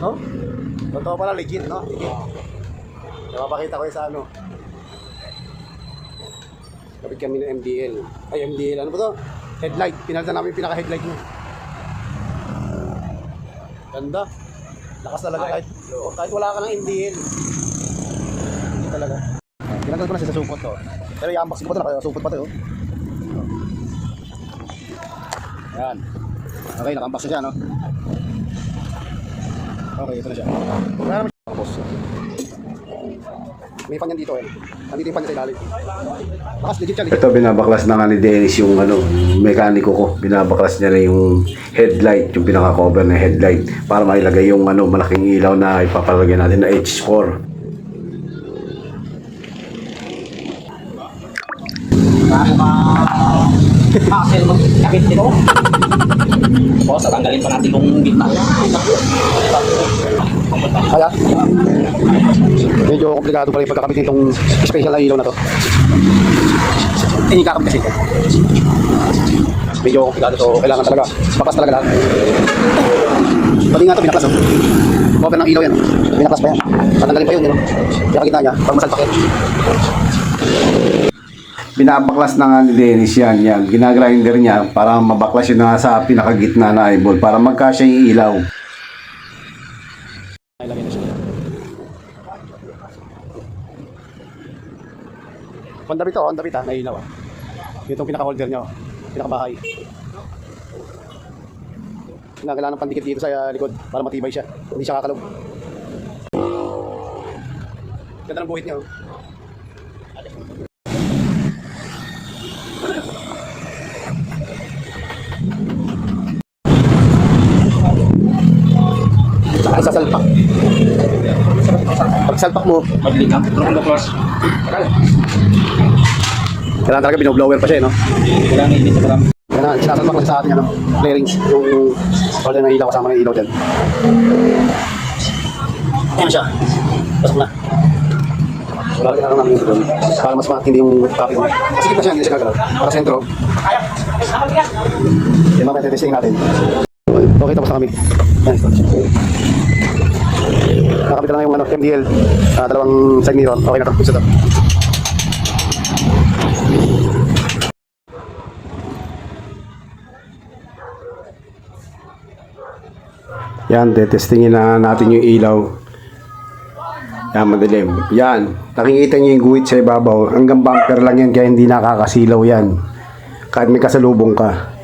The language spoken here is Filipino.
No? Totoo pala, legit, no? Legit. Napapakita ko yung sa ano. Kapit kami ng MDL. Ay, MDL. Ano ba to? Headlight. Pinalitan namin yung pinaka-headlight niya. Ganda. Lakas talaga kahit wala ka ng MDL. Hindi talaga. Ginagawin ko na siya sa supot to. Pero i-unboxing ko ito na. Supot pa ito. Ayan. Okay, naka-unbox na siya, no? Okay, ito na siya. Wala naman siya. Tapos. May panyan dito eh. Nandito yung panyan sa ilalim. Lakas, legit siya, legit. Ito binabaklas na nga ni Dennis yung mekaniko ko. Binabaklas niya na yung headlight, yung pinaka-cover na headlight para mailagay yung malaking ilaw na ipapalagay natin na H4. Hassle magkabit nito. Tapos, tanggalin pa natin yung gitna. Kaya, medyo komplikado pala yung pagkakabit nitong special na ilaw na to. Hindi kakabit kasi ito. Medyo komplikado to. Kailangan talaga. Baklas talaga lahat. Pati nga ito, binaklas oh. Cover ng ilaw yan. Binaklas pa yan. Tatanggalin pa yun. Kaya gitna niya, pag masalpak yan. Binabaklas na nga ni Dennis yan. Ginagrinder niya para mabaklas yun na sa pinakagitna na eyeball para magkasya yung ilaw. Ilagay na siya. Honda Beat nailaw ah. Itong pinaka-holder niya, pinaka-bahay. Kailangan ng pandikit dito sa likod para matibay siya. Hindi siya kakalog. Ganda ng buhit niya oh. Saka sasalpak. Pag salpak mo, Maglikang. kailangan talaga binoblower pa siya, no? Kailangan init sa parang. Kailangan sinasalpak lang sa atin, flarings, yung order ng ilaw kasama ng ilaw dyan. Ayan siya. Pasok na. Wala rin lang namin doon. Para mas matindi yung topic mo. Kasi kita siya, hindi siya gagalaw. Para sentro. Yan mga testing natin. Okay, tapos na kami. Yan. Nakakabit na yung MDL. Dalawang side mirror. Okay na ito. Gusto ito. Yan, tetestingin na natin yung ilaw. Yan, madilim. Yan, nakikita nyo yung guhit sa ibabaw. Hanggang bumper lang yan kaya hindi nakakasilaw yan. Kahit may kasalubong ka.